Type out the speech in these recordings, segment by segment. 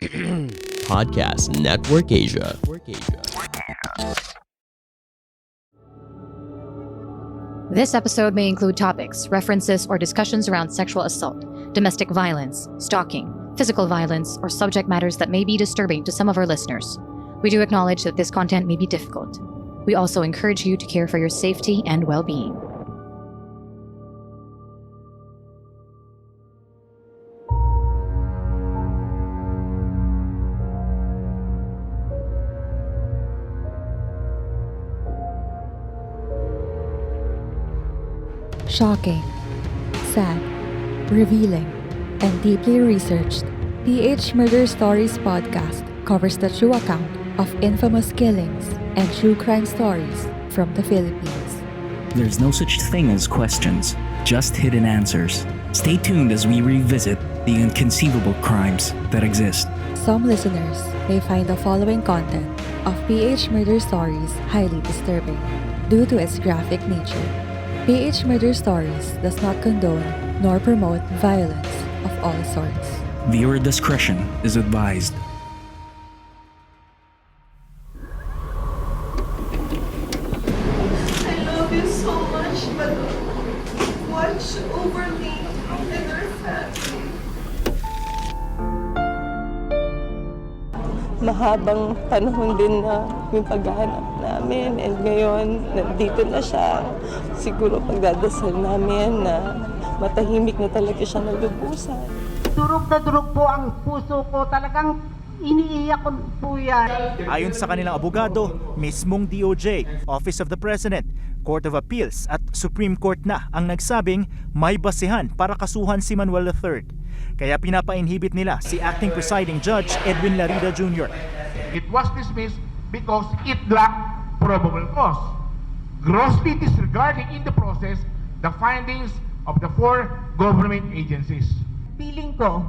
Podcast Network Asia. This episode may include topics, references, or discussions around sexual assault, domestic violence, stalking, physical violence, or subject matters that may be disturbing to some of our listeners. We do acknowledge that this content may be difficult. We also encourage you to care for your safety and well-being. Shocking, sad, revealing, and deeply researched, PH Murder Stories podcast covers the true account of infamous killings and true crime stories from the Philippines. There's no such thing as questions, just hidden answers. Stay tuned as we revisit the inconceivable crimes that exist. Some listeners may find the following content of PH Murder Stories highly disturbing due to its graphic nature. PH Murder Stories does not condone nor promote violence of all sorts. Viewer discretion is advised. I love you so much, but watch over me and our family. Mahabang panahon din na yung paghahanap namin, and ngayon nandito na siya. Siguro pagdadasal namin na matahimik na talaga siya naglubusan. Durog na durog po ang puso ko. Talagang iniiyak ko po yan. Ayon sa kanilang abogado, mismong DOJ, Office of the President, Court of Appeals at Supreme Court na ang nagsabing may basihan para kasuhan si Manuel III. Kaya pinapa-inhibit nila si Acting Presiding Judge Edwin Larida Jr. It was dismissed because it lacked probable cause, grossly disregarding in the process the findings of the four government agencies. Feeling ko,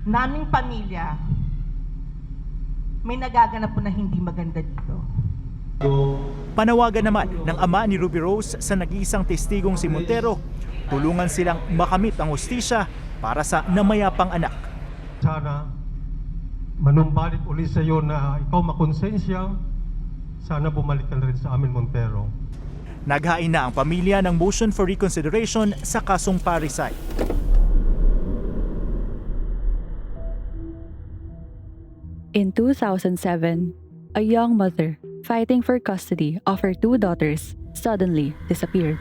naming pamilya, may nagaganap po na hindi maganda dito. Panawagan naman ng ama ni Ruby Rose sa nag-iisang testigong si Montero, tulungan silang makamit ang hustisya para sa namayapang anak. Sana manumbalik ulit sa iyo na ikaw makonsensya. Sana bumalik ka na rin sa amin, Montero. Naghain na ang pamilya ng motion for reconsideration sa kasong parricide. In 2007, a young mother fighting for custody of her two daughters suddenly disappeared.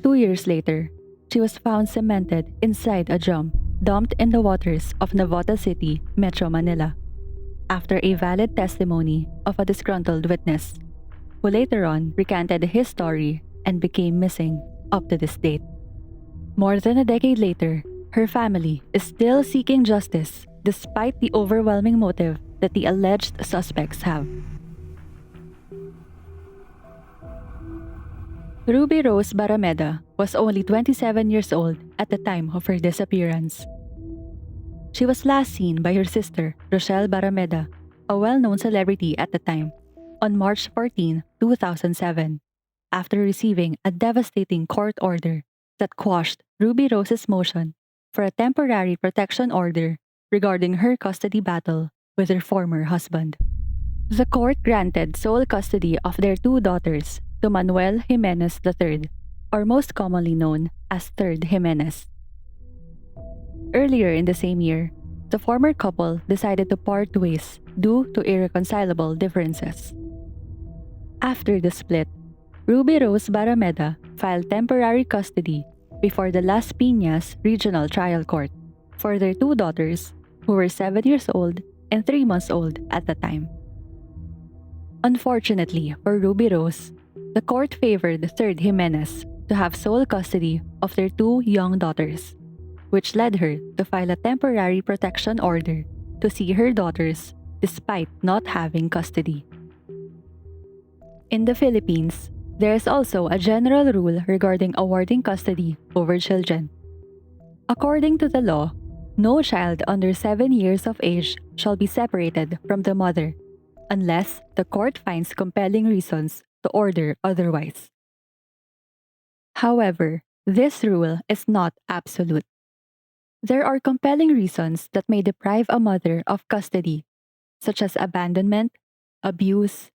2 years later, she was found cemented inside a drum dumped in the waters of Navotas City, Metro Manila, after a valid testimony of a disgruntled witness, who later on recanted his story and became missing up to this date. More than a decade later, her family is still seeking justice despite the overwhelming motive that the alleged suspects have. Ruby Rose Barrameda was only 27 years old at the time of her disappearance. She was last seen by her sister, Rochelle Barrameda, a well-known celebrity at the time, on March 14, 2007, after receiving a devastating court order that quashed Ruby Rose's motion for a temporary protection order regarding her custody battle with her former husband. The court granted sole custody of their two daughters to Manuel Jimenez III, or most commonly known as Third Jimenez. Earlier in the same year, the former couple decided to part ways due to irreconcilable differences. After the split, Ruby Rose Barrameda filed temporary custody before the Las Piñas Regional Trial Court for their two daughters, who were 7 years old and 3 months old at the time. Unfortunately for Ruby Rose, the court favored Third Jimenez to have sole custody of their two young daughters, which led her to file a temporary protection order to see her daughters despite not having custody. In the Philippines, there is also a general rule regarding awarding custody over children. According to the law, no child under 7 years of age shall be separated from the mother unless the court finds compelling reasons to order otherwise. However, this rule is not absolute. There are compelling reasons that may deprive a mother of custody, such as abandonment, abuse,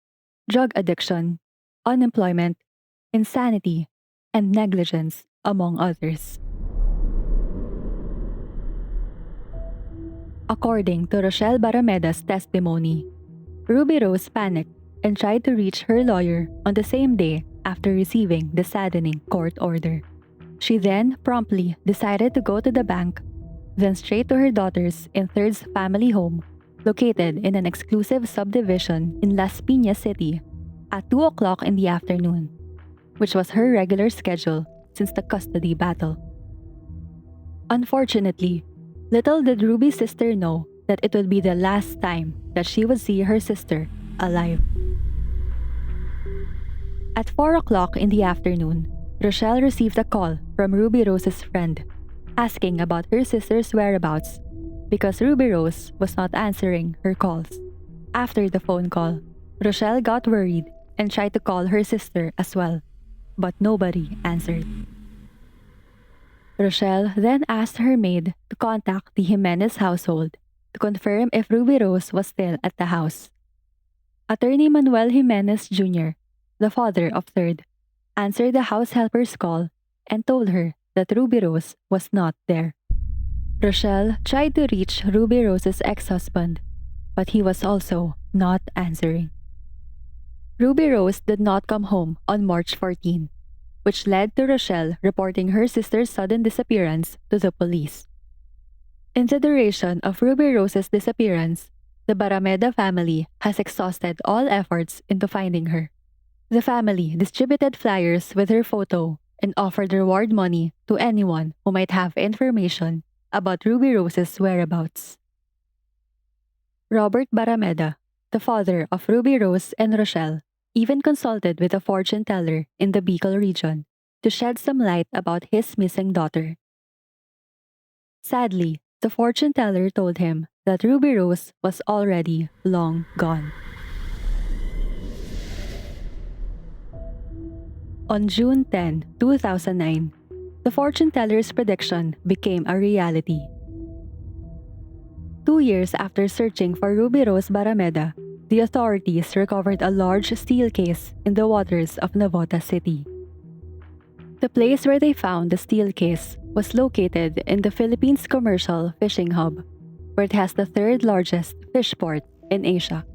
drug addiction, unemployment, insanity, and negligence, among others. According to Rochelle Barrameda's testimony, Ruby Rose panicked and tried to reach her lawyer on the same day after receiving the saddening court order. She then promptly decided to go to the bank, then straight to her daughter's in Third's family home, located in an exclusive subdivision in Las Piñas City, at 2 o'clock in the afternoon, which was her regular schedule since the custody battle. Unfortunately, little did Ruby's sister know that it would be the last time that she would see her sister alive. At 4 o'clock in the afternoon, Rochelle received a call from Ruby Rose's friend, asking about her sister's whereabouts because Ruby Rose was not answering her calls. After the phone call, Rochelle got worried and tried to call her sister as well, but nobody answered. Rochelle then asked her maid to contact the Jimenez household to confirm if Ruby Rose was still at the house. Attorney Manuel Jimenez Jr., the father of Third, answered the house helper's call and told her that Ruby Rose was not there. Rochelle tried to reach Ruby Rose's ex-husband, but he was also not answering. Ruby Rose did not come home on March 14, which led to Rochelle reporting her sister's sudden disappearance to the police. In the duration of Ruby Rose's disappearance, the Barrameda family has exhausted all efforts into finding her. The family distributed flyers with her photo and offered reward money to anyone who might have information about Ruby Rose's whereabouts. Robert Barrameda, the father of Ruby Rose and Rochelle, even consulted with a fortune teller in the Bicol region to shed some light about his missing daughter. Sadly, the fortune teller told him that Ruby Rose was already long gone. On June 10, 2009, the fortune teller's prediction became a reality. 2 years after searching for Ruby Rose Barrameda, the authorities recovered a large steel case in the waters of Navotas City. The place where they found the steel case was located in the Philippines' commercial fishing hub, where it has the third largest fish port in Asia.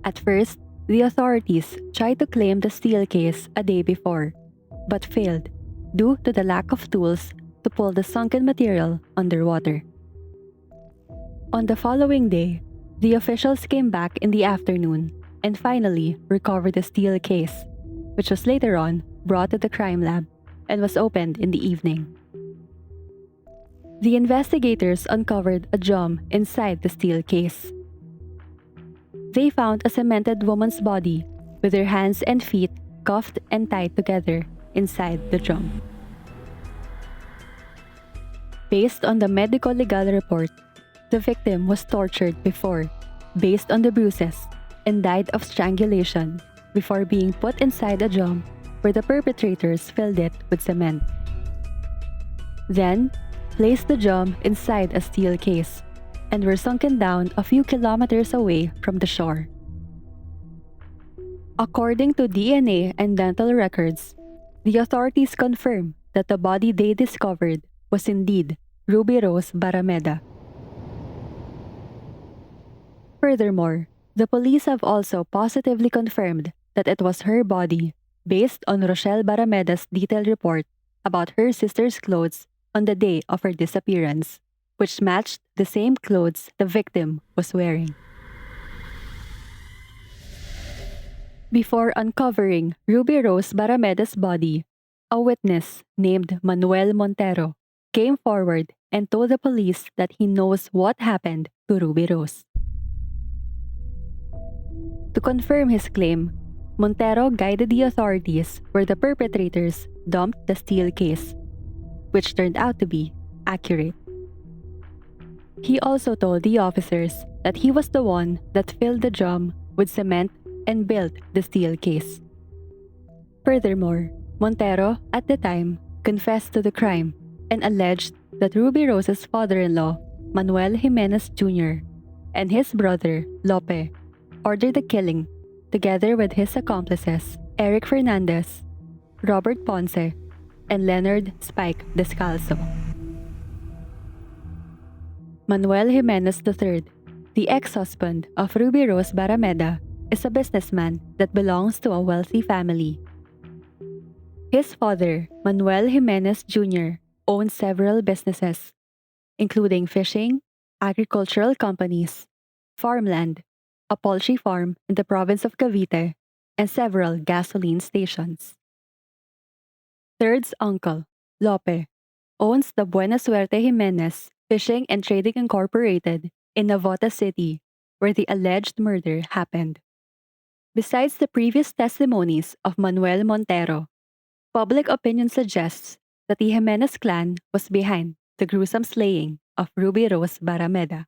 At first, the authorities tried to claim the steel case a day before, but failed due to the lack of tools to pull the sunken material underwater. On the following day, the officials came back in the afternoon and finally recovered the steel case, which was later on brought to the crime lab and was opened in the evening. The investigators uncovered a drum inside the steel case. They found a cemented woman's body with her hands and feet cuffed and tied together inside the drum. Based on the medical legal report, the victim was tortured before, based on the bruises, and died of strangulation before being put inside a drum where the perpetrators filled it with cement. Then, placed the drum inside a steel case and were sunken down a few kilometers away from the shore. According to DNA and dental records, the authorities confirmed that the body they discovered was indeed Ruby Rose Barrameda. Furthermore, the police have also positively confirmed that it was her body based on Rochelle Barrameda's detailed report about her sister's clothes on the day of her disappearance, which matched the same clothes the victim was wearing. Before uncovering Ruby Rose Barrameda's body, a witness named Manuel Montero came forward and told the police that he knows what happened to Ruby Rose. To confirm his claim, Montero guided the authorities where the perpetrators dumped the steel case, which turned out to be accurate. He also told the officers that he was the one that filled the drum with cement and built the steel case. Furthermore, Montero, at the time, confessed to the crime and alleged that Ruby Rose's father-in-law, Manuel Jimenez Jr., and his brother, Lope, ordered the killing together with his accomplices, Eric Fernandez, Robert Ponce, and Leonard Spike Descalzo. Manuel Jimenez III, the ex-husband of Ruby Rose Barrameda, is a businessman that belongs to a wealthy family. His father, Manuel Jimenez Jr., owns several businesses, including fishing, agricultural companies, farmland, a poultry farm in the province of Cavite, and several gasoline stations. Third's uncle, Lope, owns the Buena Suerte Jimenez Fishing and Trading Incorporated in Navotas City, where the alleged murder happened. Besides the previous testimonies of Manuel Montero, public opinion suggests that the Jimenez clan was behind the gruesome slaying of Ruby Rose Barrameda.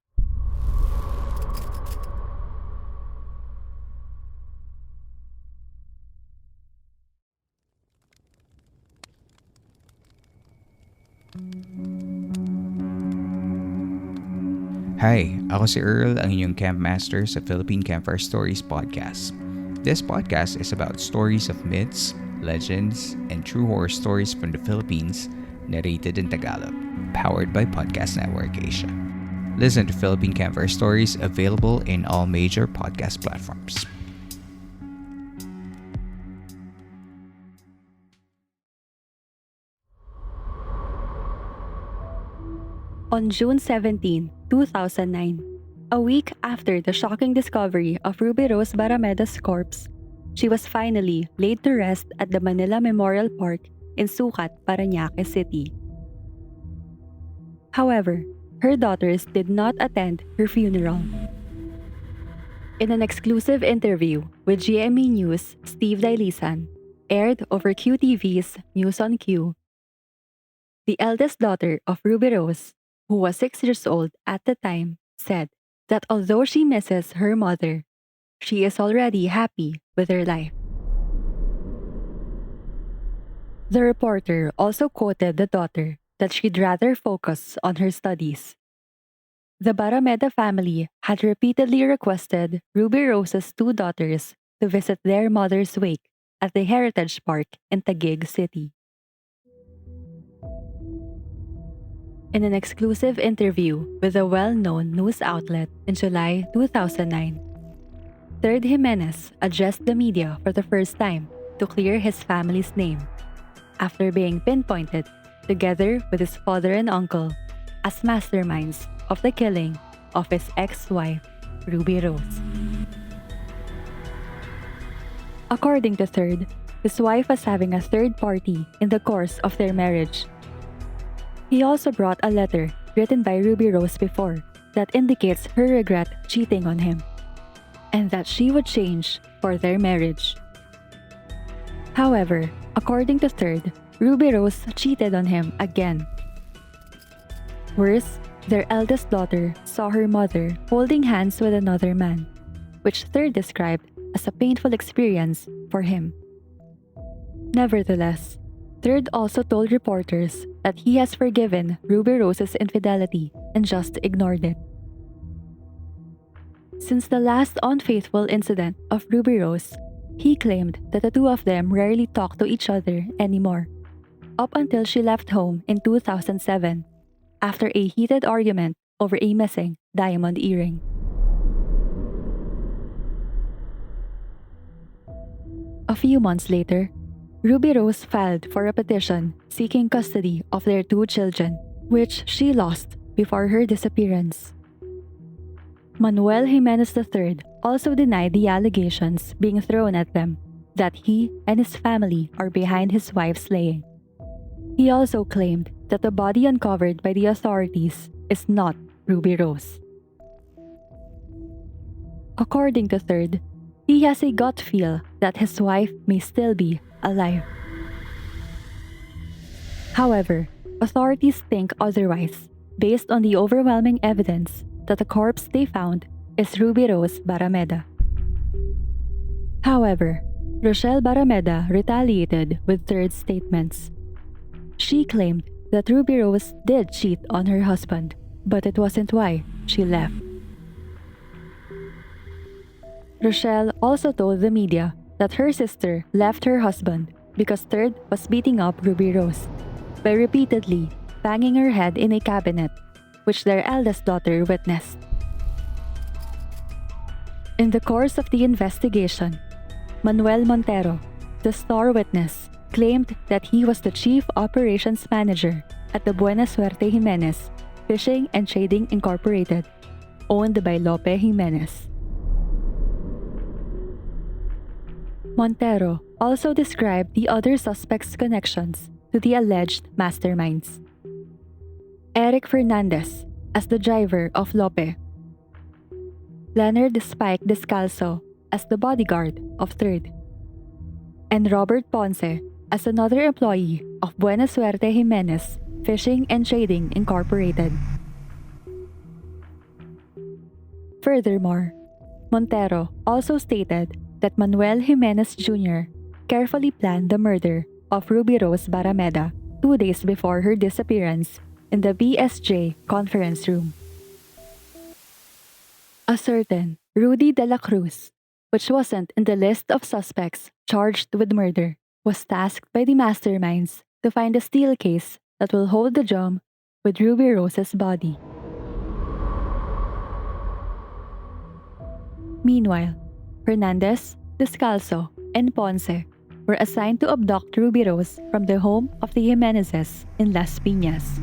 Hi, ako si Earl, ang inyong camp master sa Philippine Campfire Stories podcast. This podcast is about stories of myths, legends, and true horror stories from the Philippines, narrated in Tagalog, powered by Podcast Network Asia. Listen to Philippine Campfire Stories, available in all major podcast platforms. On June 17, 2009, a week after the shocking discovery of Ruby Rose Barrameda's corpse, she was finally laid to rest at the Manila Memorial Park in Sucat, Parañaque City. However, her daughters did not attend her funeral. In an exclusive interview with GMA News' Steve Dailisan, aired over QTV's News on Q, the eldest daughter of Ruby Rose, who was 6 years old at the time, said that although she misses her mother, she is already happy with her life. The reporter also quoted the daughter that she'd rather focus on her studies. The Barrameda family had repeatedly requested Ruby Rose's 2 daughters to visit their mother's wake at the Heritage Park in Taguig City. In an exclusive interview with a well-known news outlet in July 2009, Third Jimenez addressed the media for the first time to clear his family's name after being pinpointed, together with his father and uncle, as masterminds of the killing of his ex-wife, Ruby Rose. According to Third, his wife was having a third party in the course of their marriage. He also brought a letter written by Ruby Rose before that indicates her regret cheating on him, and that she would change for their marriage. However, according to Third, Ruby Rose cheated on him again. Worse, their eldest daughter saw her mother holding hands with another man, which Third described as a painful experience for him. Nevertheless, Third also told reporters that he has forgiven Ruby Rose's infidelity and just ignored it. Since the last unfaithful incident of Ruby Rose, he claimed that the two of them rarely talked to each other anymore, up until she left home in 2007 after a heated argument over a missing diamond earring. A few months later, Ruby Rose filed for a petition seeking custody of their 2 children, which she lost before her disappearance. Manuel Jimenez III also denied the allegations being thrown at them that he and his family are behind his wife's slaying. He also claimed that the body uncovered by the authorities is not Ruby Rose. According to Third, he has a gut feel that his wife may still be alive. However, authorities think otherwise based on the overwhelming evidence that the corpse they found is Ruby Rose Barrameda. However, Rochelle Barrameda retaliated with Third's statements. She claimed that Ruby Rose did cheat on her husband, but it wasn't why she left. Rochelle also told the media that her sister left her husband because Third was beating up Ruby Rose by repeatedly banging her head in a cabinet, which their eldest daughter witnessed. In the course of the investigation, Manuel Montero, the star witness, claimed that he was the chief operations manager at the Buena Suerte Jimenez Fishing and Trading Incorporated, owned by Lope Jimenez. Montero also described the other suspects' connections to the alleged masterminds. Eric Fernandez as the driver of Lope, Leonard Spike Descalzo as the bodyguard of Third, and Robert Ponce as another employee of Buena Suerte Jimenez Fishing and Trading Incorporated. Furthermore, Montero also stated that Manuel Jimenez Jr. carefully planned the murder of Ruby Rose Barrameda 2 days before her disappearance in the BSJ conference room. A certain Rudy de la Cruz, which wasn't in the list of suspects charged with murder, was tasked by the masterminds to find a steel case that will hold the drum with Ruby Rose's body. Meanwhile, Fernandez, Descalzo, and Ponce were assigned to abduct Ruby Rose from the home of the Jimenezes in Las Piñas.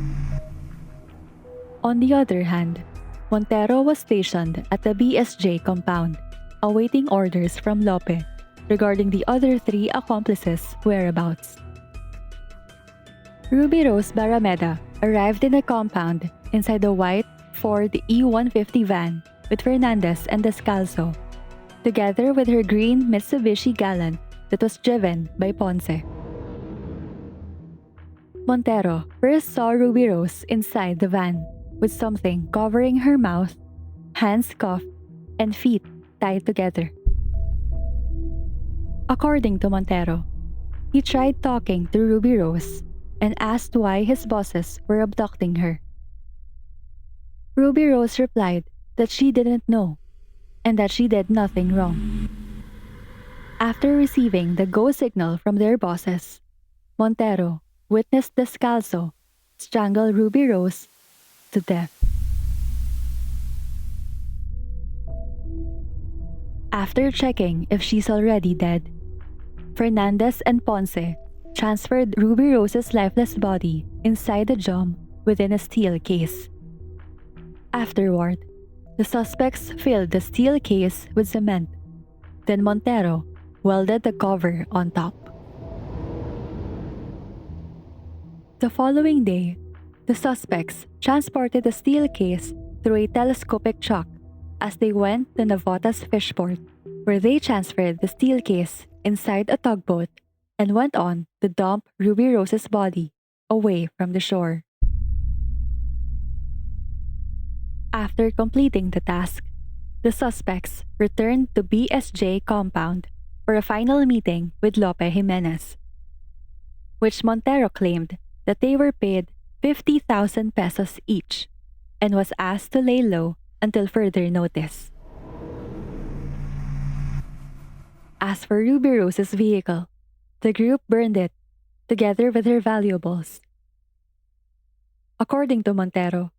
On the other hand, Montero was stationed at the BSJ compound, awaiting orders from Lope regarding the other 3 accomplices' whereabouts. Ruby Rose Barrameda arrived in the compound inside a white Ford E150 van with Fernandez and Descalzo, together with her green Mitsubishi Galant that was driven by Ponce. Montero first saw Ruby Rose inside the van with something covering her mouth, hands cuffed, and feet tied together. According to Montero, he tried talking to Ruby Rose and asked why his bosses were abducting her. Ruby Rose replied that she didn't know and that she did nothing wrong. After receiving the go signal from their bosses, Montero witnessed Descalzo strangle Ruby Rose to death. After checking if she's already dead, Fernandez and Ponce transferred Ruby Rose's lifeless body inside the drum within a steel case. Afterward, the suspects filled the steel case with cement. Then Montero welded the cover on top. The following day, the suspects transported the steel case through a telescopic truck as they went to Navotas Fishport, where they transferred the steel case inside a tugboat and went on to dump Ruby Rose's body away from the shore. After completing the task, the suspects returned to BSJ compound for a final meeting with Lope Jimenez, which Montero claimed that they were paid 50,000 pesos each and was asked to lay low until further notice. As for Ruby Rose's vehicle, the group burned it together with her valuables. According to Montero,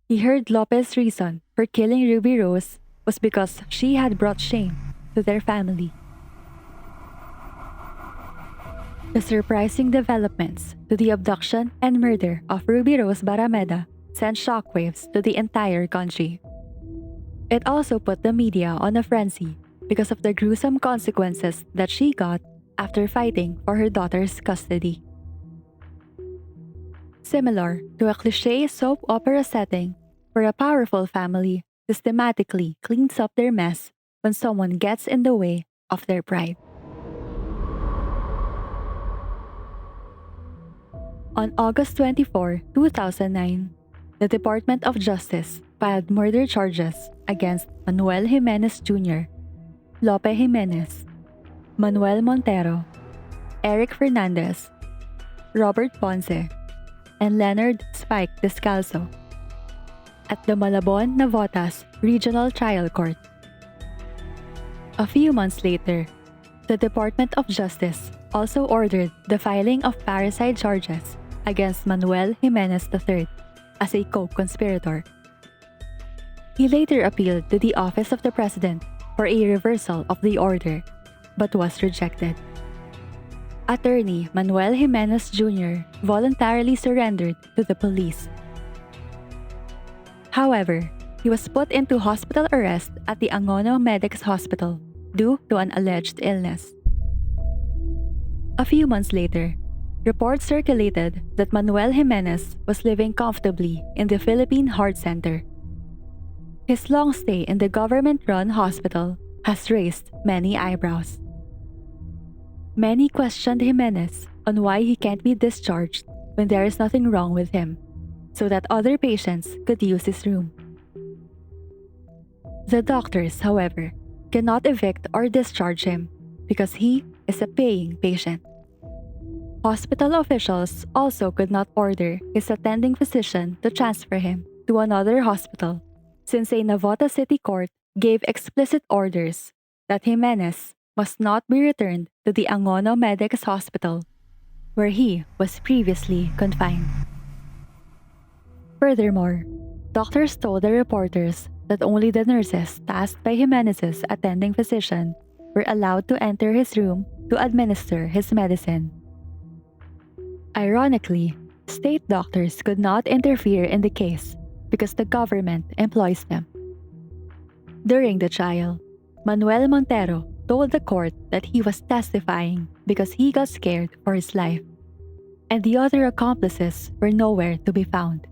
he heard Lopez's reason for killing Ruby Rose was because she had brought shame to their family. The surprising developments to the abduction and murder of Ruby Rose Barrameda sent shockwaves to the entire country. It also put the media on a frenzy because of the gruesome consequences that she got after fighting for her daughter's custody. Similar to a cliché soap opera setting where a powerful family systematically cleans up their mess when someone gets in the way of their pride. On August 24, 2009, the Department of Justice filed murder charges against Manuel Jimenez Jr., Lope Jimenez, Manuel Montero, Eric Fernandez, Robert Ponce, and Leonard Spike Descalzo at the Malabon, Navotas Regional Trial Court. A few months later, the Department of Justice also ordered the filing of parricide charges against Manuel Jimenez III as a co-conspirator. He later appealed to the Office of the President for a reversal of the order, but was rejected. Attorney Manuel Jimenez Jr. voluntarily surrendered to the police. However, he was put into hospital arrest at the Angono Medics Hospital due to an alleged illness. A few months later, reports circulated that Manuel Jimenez was living comfortably in the Philippine Heart Center. His long stay in the government-run hospital has raised many eyebrows. Many questioned Jimenez on why he can't be discharged when there is nothing wrong with him, so that other patients could use his room. The doctors, however, cannot evict or discharge him because he is a paying patient. Hospital officials also could not order his attending physician to transfer him to another hospital since a Navotas City court gave explicit orders that Jimenez must not be returned to the Angono Medics Hospital, where he was previously confined. Furthermore, doctors told the reporters that only the nurses tasked by Jimenez's attending physician were allowed to enter his room to administer his medicine. Ironically, state doctors could not interfere in the case because the government employs them. During the trial, Manuel Montero told the court that he was testifying because he got scared for his life, and the other accomplices were nowhere to be found.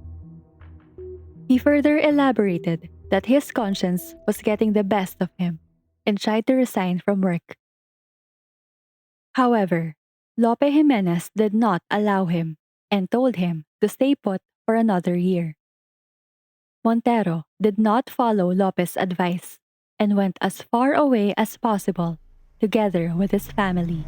He further elaborated that his conscience was getting the best of him and tried to resign from work. However, Lope Jimenez did not allow him and told him to stay put for another year. Montero did not follow Lopez's advice and went as far away as possible, together with his family.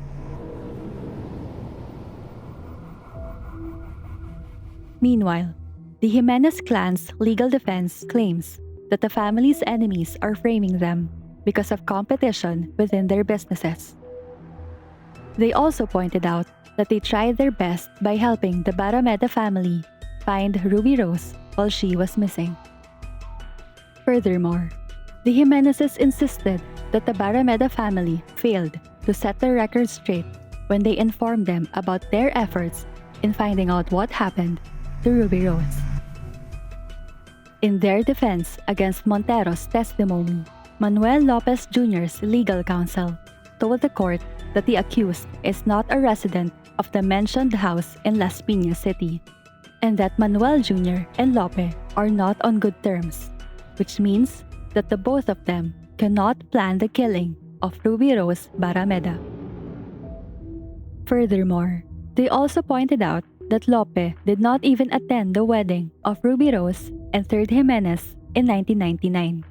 Meanwhile, the Jimenez clan's legal defense claims that the family's enemies are framing them because of competition within their businesses. They also pointed out that they tried their best by helping the Barrameda family find Ruby Rose while she was missing. Furthermore, the Jimenezes insisted that the Barrameda family failed to set the record straight when they informed them about their efforts in finding out what happened to Ruby Rose. In their defense against Montero's testimony, Manuel Lopez Jr.'s legal counsel told the court that the accused is not a resident of the mentioned house in Las Piñas City, and that Manuel Jr. and Lope are not on good terms, which means that the both of them cannot plan the killing of Ruby Rose Barrameda. Furthermore, they also pointed out that Lope did not even attend the wedding of Ruby Rose and Third Jimenez in 1999.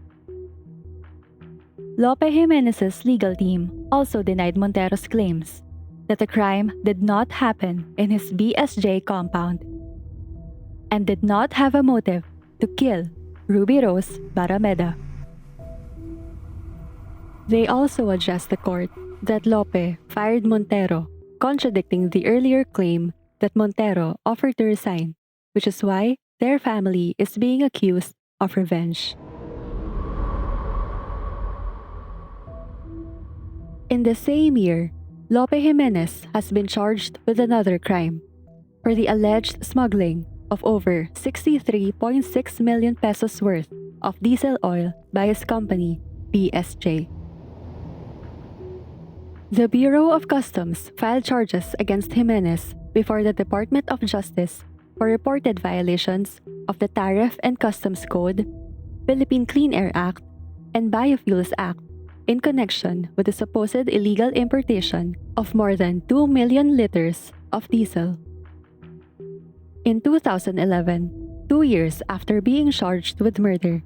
Lope Jimenez's legal team also denied Montero's claims that the crime did not happen in his BSJ compound and did not have a motive to kill Ruby Rose Barrameda. They also addressed the court that Lope fired Montero, contradicting the earlier claim that Montero offered to resign, which is why their family is being accused of revenge. In the same year, Lope Jimenez has been charged with another crime for the alleged smuggling of over 63.6 million pesos worth of diesel oil by his company, BSJ. The Bureau of Customs filed charges against Jimenez before the Department of Justice for reported violations of the Tariff and Customs Code, Philippine Clean Air Act, and Biofuels Act in connection with the supposed illegal importation of more than 2 million liters of diesel. In 2011, 2 years after being charged with murder,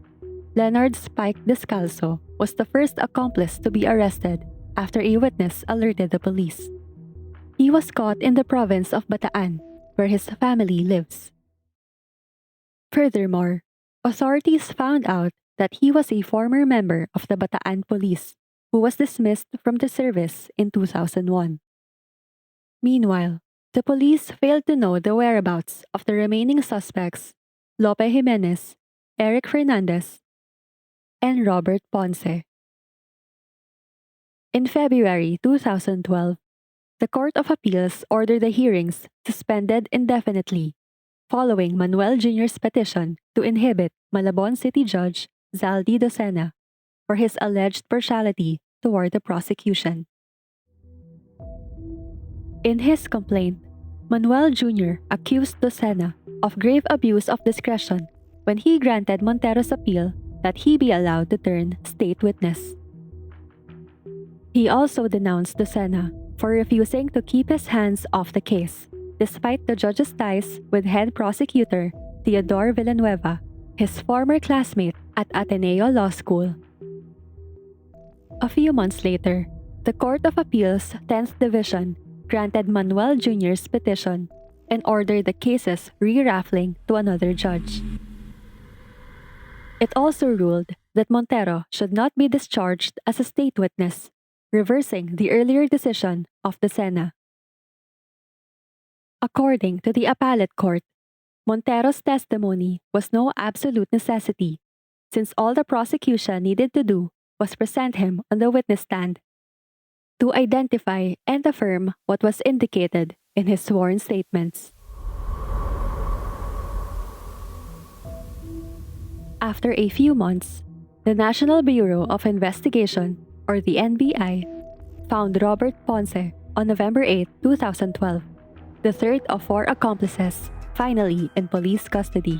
Leonard Spike Descalzo was the first accomplice to be arrested after a witness alerted the police. He was caught in the province of Bataan where his family lives. Furthermore, authorities found out that he was a former member of the Bataan Police who was dismissed from the service in 2001. Meanwhile, the police failed to know the whereabouts of the remaining suspects, Lope Jimenez, Eric Fernandez, and Robert Ponce. In February 2012, the Court of Appeals ordered the hearings suspended indefinitely following Manuel Jr.'s petition to inhibit Malabon City Judge Zaldi Docena for his alleged partiality toward the prosecution. In his complaint, Manuel Jr. accused Docena of grave abuse of discretion when he granted Montero's appeal that he be allowed to turn state witness. He also denounced Docena for refusing to keep his hands off the case, despite the judge's ties with head prosecutor Teodoro Villanueva, his former classmate at Ateneo Law School. A few months later, the Court of Appeals 10th Division granted Manuel Jr.'s petition and ordered the cases re-raffling to another judge. It also ruled that Montero should not be discharged as a state witness, reversing the earlier decision of Docena. According to the appellate court, Montero's testimony was no absolute necessity, since all the prosecution needed to do was present him on the witness stand to identify and affirm what was indicated in his sworn statements. After a few months, the National Bureau of Investigation, or the NBI, found Robert Ponce on November 8, 2012, the third of 4 accomplices, finally in police custody.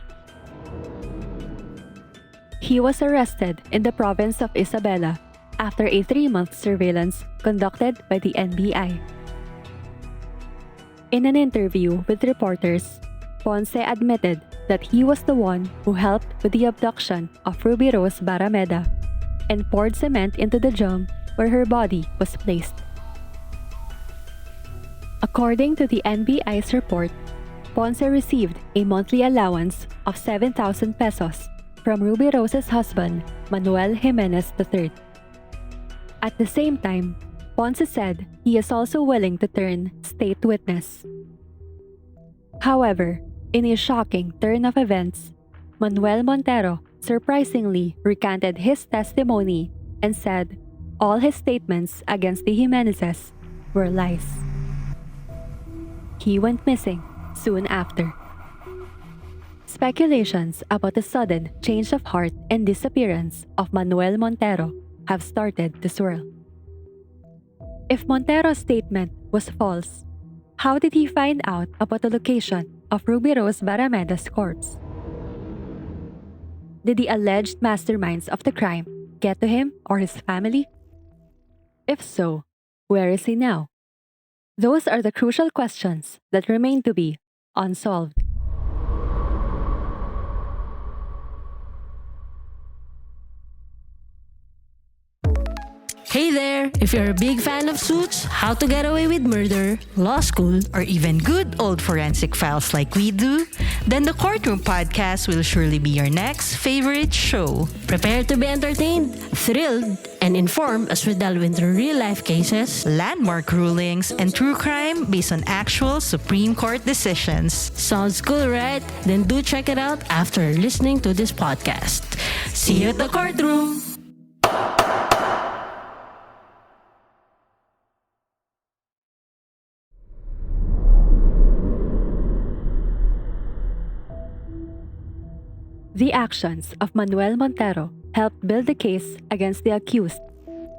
He was arrested in the province of Isabela after a 3-month surveillance conducted by the NBI. In an interview with reporters, Ponce admitted that he was the one who helped with the abduction of Ruby Rose Barrameda and poured cement into the drum where her body was placed. According to the NBI's report, Ponce received a monthly allowance of 7,000 pesos from Ruby Rose's husband, Manuel Jimenez III. At the same time, Ponce said he is also willing to turn state witness. However, in a shocking turn of events, Manuel Montero surprisingly recanted his testimony and said all his statements against the Jimenezes were lies. He went missing soon after. Speculations about the sudden change of heart and disappearance of Manuel Montero have started to swirl. If Montero's statement was false, how did he find out about the location of Ruby Rose Barrameda's corpse? Did the alleged masterminds of the crime get to him or his family? If so, where is he now? Those are the crucial questions that remain to be unsolved. Hey there! If you're a big fan of Suits, How to Get Away with Murder, Law School, or even good old forensic files like we do, then the Courtroom Podcast will surely be your next favorite show. Prepare to be entertained, thrilled, and informed as we delve into real-life cases, landmark rulings, and true crime based on actual Supreme Court decisions. Sounds cool, right? Then do check it out after listening to this podcast. See you at the courtroom! The actions of Manuel Montero helped build the case against the accused,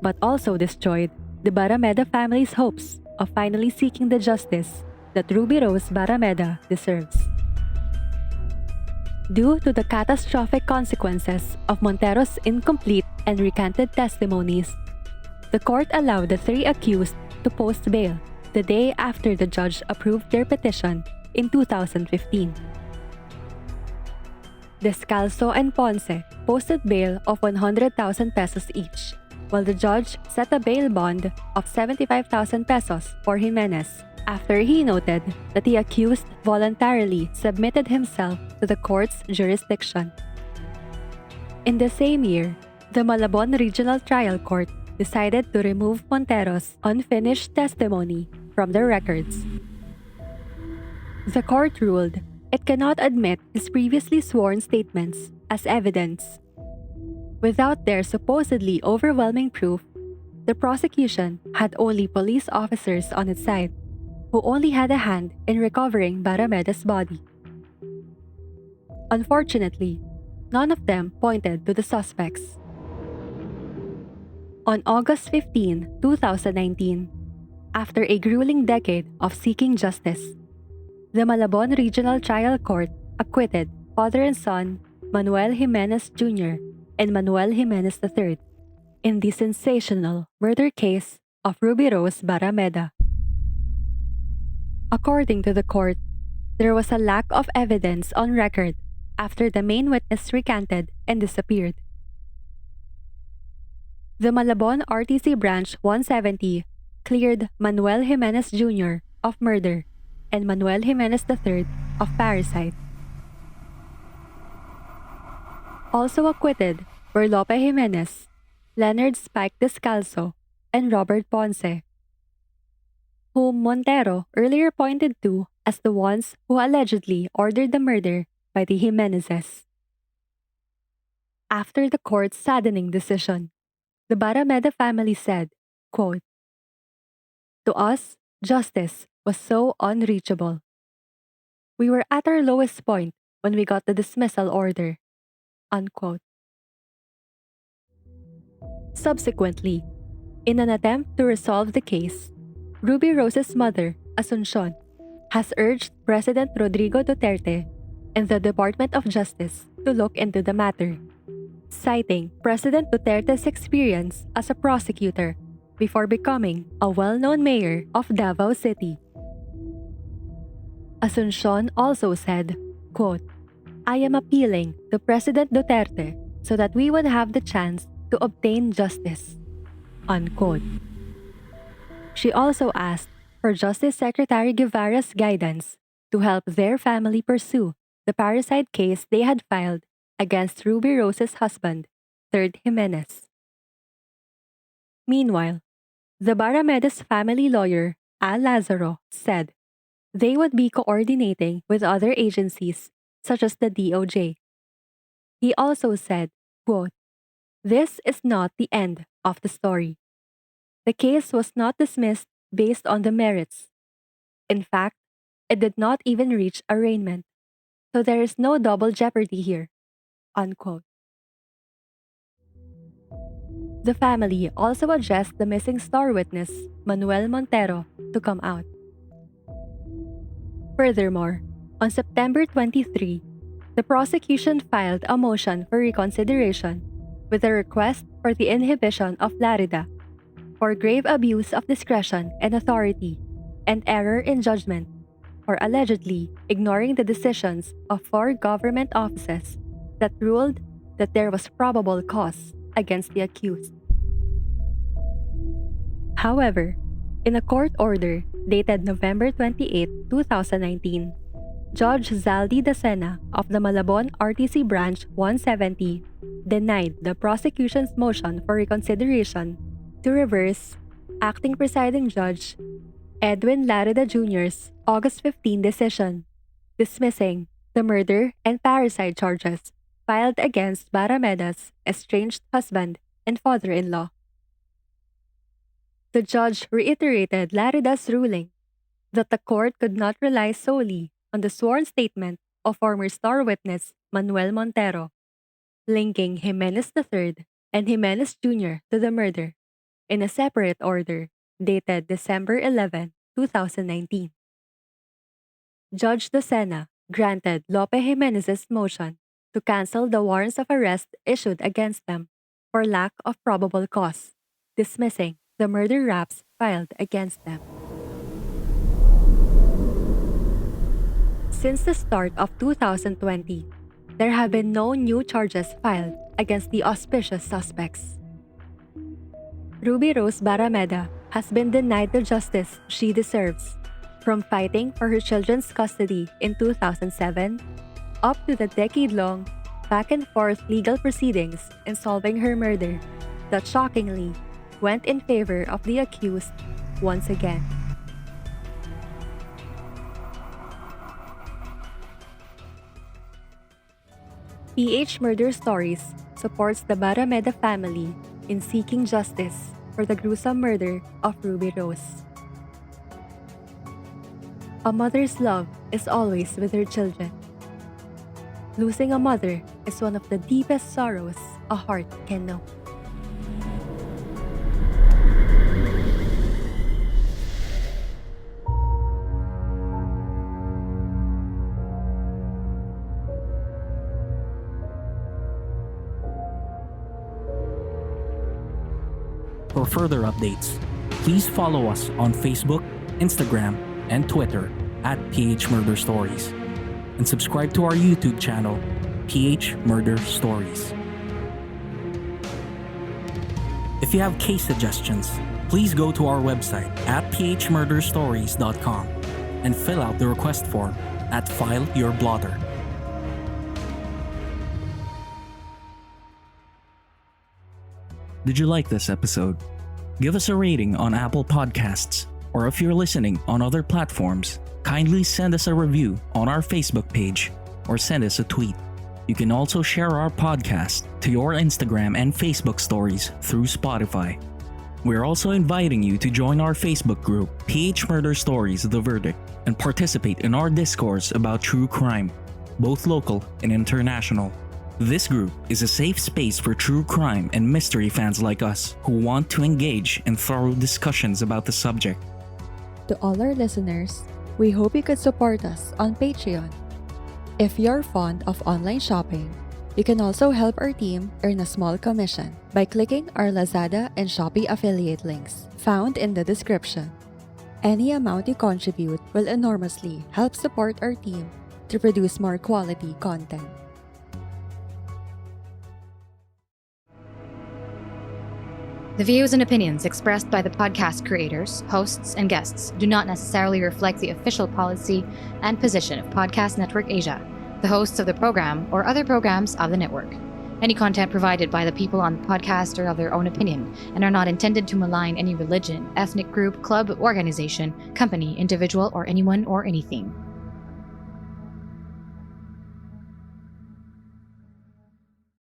but also destroyed the Barrameda family's hopes of finally seeking the justice that Ruby Rose Barrameda deserves. Due to the catastrophic consequences of Montero's incomplete and recanted testimonies, the court allowed the 3 accused to post bail the day after the judge approved their petition in 2015. Descalzo and Ponce posted bail of 100,000 pesos each, while the judge set a bail bond of 75,000 pesos for Jimenez after he noted that the accused voluntarily submitted himself to the court's jurisdiction. In the same year, the Malabon Regional Trial Court decided to remove Montero's unfinished testimony from the records. The court ruled it cannot admit his previously sworn statements as evidence. Without their supposedly overwhelming proof, the prosecution had only police officers on its side, who only had a hand in recovering Barrameda's body. Unfortunately, none of them pointed to the suspects. On August 15, 2019, after a grueling decade of seeking justice, the Malabon Regional Trial Court acquitted father and son Manuel Jimenez Jr. and Manuel Jimenez III in the sensational murder case of Ruby Rose Barrameda. According to the court, there was a lack of evidence on record after the main witness recanted and disappeared. The Malabon RTC Branch 170 cleared Manuel Jimenez Jr. of murder and Manuel Jimenez III of parricide. Also acquitted were Lope Jimenez, Leonard Spike Descalzo, and Robert Ponce, whom Montero earlier pointed to as the ones who allegedly ordered the murder by the Jimenezes. After the court's saddening decision, the Barrameda family said, quote, "To us, justice was so unreachable. We were at our lowest point when we got the dismissal order." Unquote. Subsequently, in an attempt to resolve the case, Ruby Rose's mother, Asuncion, has urged President Rodrigo Duterte and the Department of Justice to look into the matter, citing President Duterte's experience as a prosecutor before becoming a well-known mayor of Davao City. Asuncion also said, quote, "I am appealing to President Duterte so that we would have the chance to obtain justice." Unquote. She also asked for Justice Secretary Guevara's guidance to help their family pursue the parricide case they had filed against Ruby Rose's husband, 3rd Jimenez. Meanwhile, the Barrameda's family lawyer, Al Lazaro, said they would be coordinating with other agencies such as the DOJ. He also said, quote, "This is not the end of the story. The case was not dismissed based on the merits. In fact, it did not even reach arraignment, so there is no double jeopardy here." Unquote. The family also addressed the missing star witness, Manuel Montero, to come out. Furthermore, on September 23, the prosecution filed a motion for reconsideration with a request for the inhibition of Larida for grave abuse of discretion and authority and error in judgment for allegedly ignoring the decisions of 4 government offices that ruled that there was probable cause against the accused. However, in a court order dated November 28, 2019, Judge Zaldi Dacena of the Malabon RTC Branch 170 denied the prosecution's motion for reconsideration to reverse Acting Presiding Judge Edwin Larida Jr.'s August 15 decision, dismissing the murder and parricide charges filed against Barrameda's estranged husband and father-in-law. The judge reiterated Larida's ruling that the court could not rely solely on the sworn statement of former star witness Manuel Montero, linking Jimenez III and Jimenez Jr. to the murder in a separate order dated December 11, 2019. Judge Dacena granted Lope Jimenez's motion to cancel the warrants of arrest issued against them for lack of probable cause, dismissing the murder raps filed against them. Since the start of 2020, there have been no new charges filed against the auspicious suspects. Ruby Rose Barrameda has been denied the justice she deserves, From fighting for her children's custody in 2007, up to the decade-long back-and-forth legal proceedings in solving her murder that shockingly went in favor of the accused once again. PH Murder Stories supports the Barrameda family in seeking justice for the gruesome murder of Ruby Rose. A mother's love is always with her children. Losing a mother is one of the deepest sorrows a heart can know. For further updates, please follow us on Facebook, Instagram, and Twitter at PH Murder Stories, and subscribe to our YouTube channel, PH Murder Stories. If you have case suggestions, please go to our website at phmurderstories.com and fill out the request form at File Your Blotter. Did you like this episode? Give us a rating on Apple Podcasts, or if you're listening on other platforms, kindly send us a review on our Facebook page or send us a tweet. You can also share our podcast to your Instagram and Facebook stories through Spotify. We're also inviting you to join our Facebook group, PH Murder Stories The Verdict, and participate in our discourse about true crime, both local and international. This group is a safe space for true crime and mystery fans like us who want to engage in thorough discussions about the subject. To all our listeners, we hope you could support us on Patreon. If you're fond of online shopping, you can also help our team earn a small commission by clicking our Lazada and Shopee affiliate links found in the description. Any amount you contribute will enormously help support our team to produce more quality content. The views and opinions expressed by the podcast creators, hosts, and guests do not necessarily reflect the official policy and position of Podcast Network Asia, the hosts of the program, or other programs of the network. Any content provided by the people on the podcast are of their own opinion and are not intended to malign any religion, ethnic group, club, organization, company, individual, or anyone or anything.